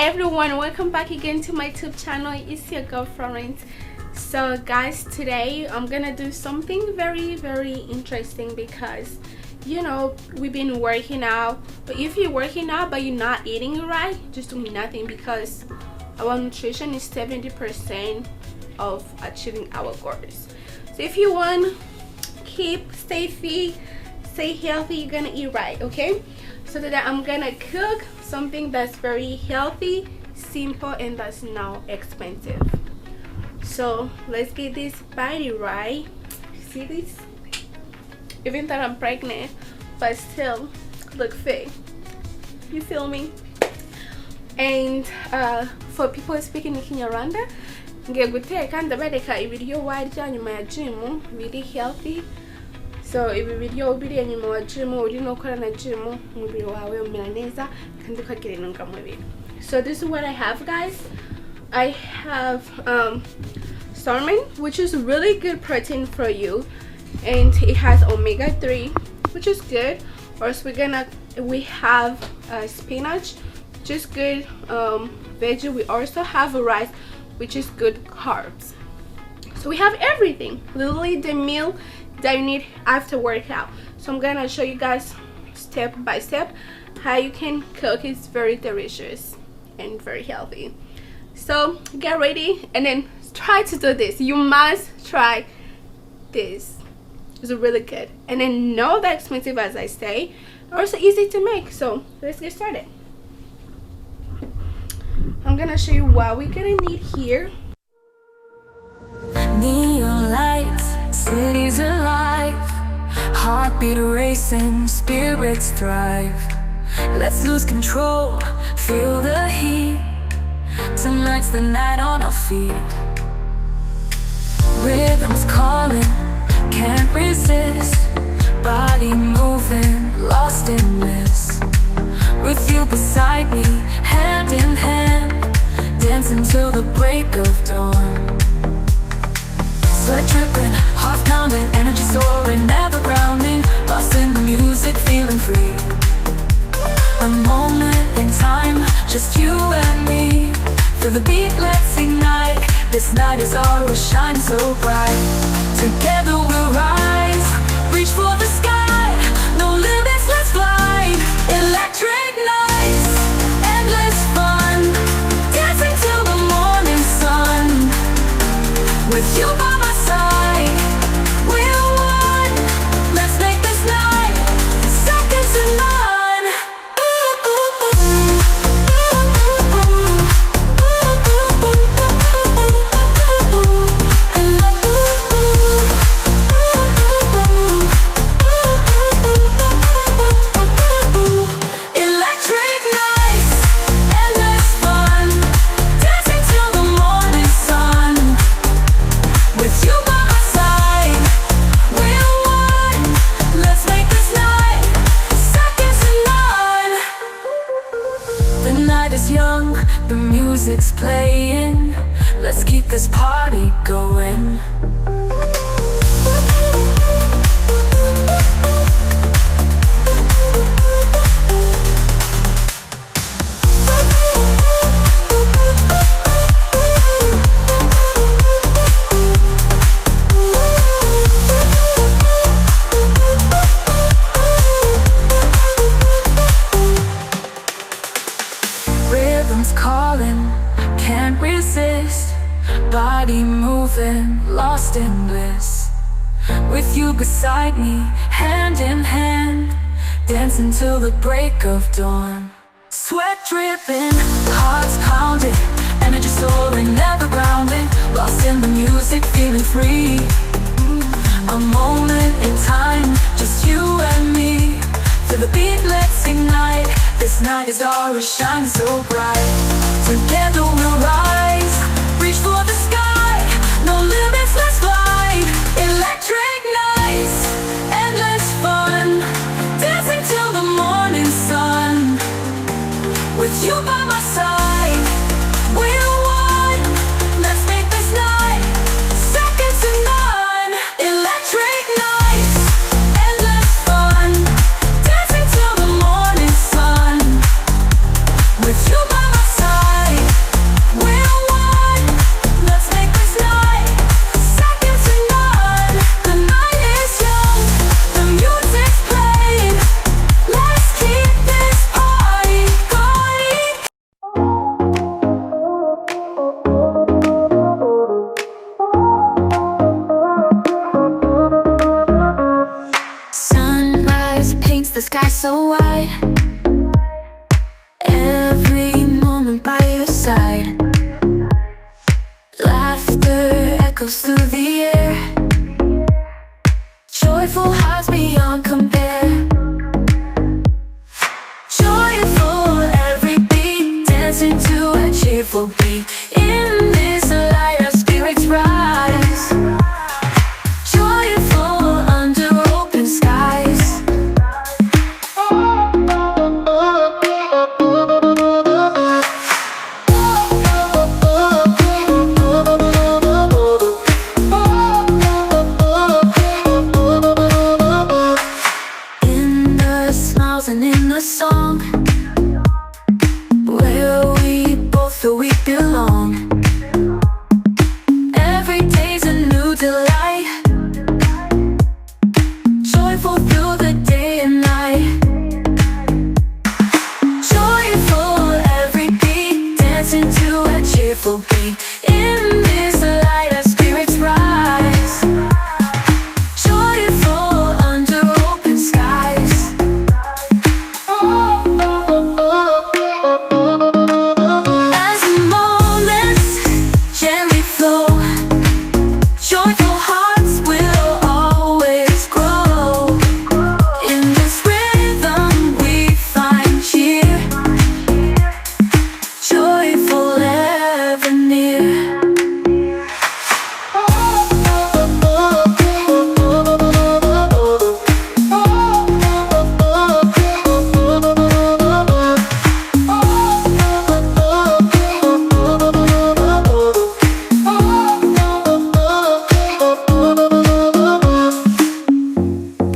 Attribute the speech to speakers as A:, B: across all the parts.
A: everyone, welcome back again to my YouTube channel. It's your girl Florence. So guys, today I'm gonna do something very interesting because you know we've been working out, but if you're working out but you're not eating it right, just doing nothing, because our nutrition is 70% of achieving our goals. So if you want stay fit, stay healthy, you're gonna eat right, okay? So today I'm gonna cook something that's very healthy, simple, and that's not expensive. So let's get this body right. See this? Even though I'm pregnant, but still look fit. You feel me? And for people speaking in Kinyarwanda, ngiye guteka ndabereka ibiryo warya nyuma ya gym biri healthy. So ibi biryo biri nyuma wa gym uri no gukora na gym, umubiri wawe umera neza kandi ukagira intungamubiri. So this is what I have, guys. I have salmon, which is really good protein for you, and it has omega-3, which is good. Also we have spinach, which is good veggie. We also have rice, which is good carbs. So we have everything, literally the meal that you need after workout. So I'm gonna show you guys step by step how you can cook. It's very delicious and very healthy. So get ready and then try to do this. You must try this. It's really good, and then not that expensive, as I say, also easy to make. So let's get started. I'm gonna show you what we're gonna need here.
B: Neon lights, cities alive, heartbeat racing, spirits thrive. Let's lose control, feel the heat. Tonight's the night on our feet. Rhythms calling, can't resist. Body moving, lost in bliss. With you beside me, hand in hand, dancing till the break of dawn. Sweat dripping, heart pounding, energy soaring, never grounding. Lost in the music, feeling free. A moment in time, just you and me. Feel the beat, let's ignite. This night is ours, shine so bright. Together we'll rise, reach for the sky. No limits, let's fly. Electric nights, endless fun, dancing till the morning sun. With you by my side, we're one. Let's make this night second to none. The music's playing, let's keep this party going. Rhythms calling, can't resist. Body moving, lost in bliss. With you beside me, hand in hand, dancing till the break of dawn. Sweat dripping, hearts pounding, energy soaring, never grounding. Lost in the music, feeling free. A moment in time, just you and me. Feel the beat, let's ignite. This night is ours, shine so bright. Together we'll rise, reach for the sky. No limits, let's fly. Electric nights, endless fun, dancing till the morning sun. With you by my side, we're one. Let's make this night second to none. Electric nights, endless fun, dancing till the morning sun. With you by my side. the sky so wide. Every moment by your side. Laughter echoes through the air. Joyful hearts beyond compare. Joyful every beat, dancing to a cheerful beat. In this light our spirits rise. Joyful under open skies. In the smiles and in the song, where we both feel we belong. Every day's a new delight. Joyful through the day and night. Joyful every beat, dancing to a cheerful beat. In this light our spirits rise. Joyful under open skies. As the moments gently flow, joyful hearts will always grow. In this rhythm we find cheer. Joyful ever near.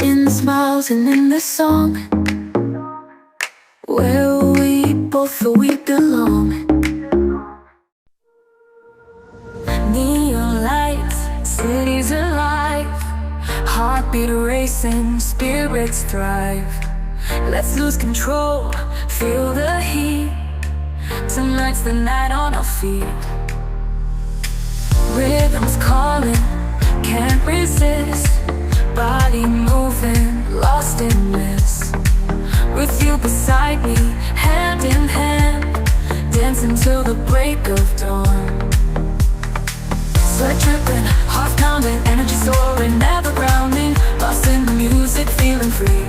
B: In the smiles and in the song, where we both feel we belong. Neon lights, cities alive, heartbeat racing, spirits thrive. Let's lose control, feel the heat. Tonight's the night on our feet. Rhythms calling, can't resist. Body moving, lost in bliss. With you beside me, hand in hand, dancing till the break of dawn. Sweat dripping, heart pounding, energy soaring, never grounding. Lost in the music, feeling free.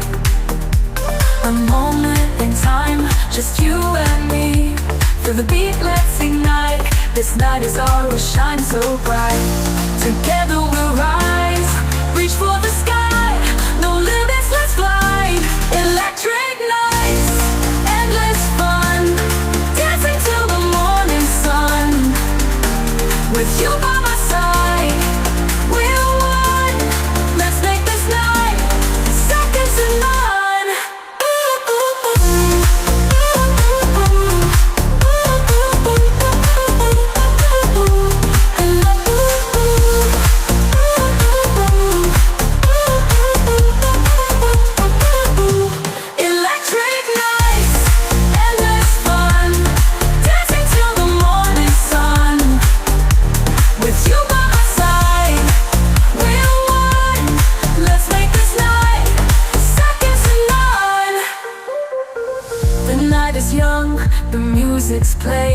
B: A moment in time, just you and me. Feel the beat, let's ignite. This night is ours, shine so bright. Together we'll rise, reach for the sky. No limits, let's fly. Electric nights, endless fun, dancing till the morning sun. With you by my side, we're one. Let's make this night seconds to none. Electric nights, endless fun, dancing till the morning sun. With you by my side, we're one. Let's make this night seconds to none. The night is young, the music's playing.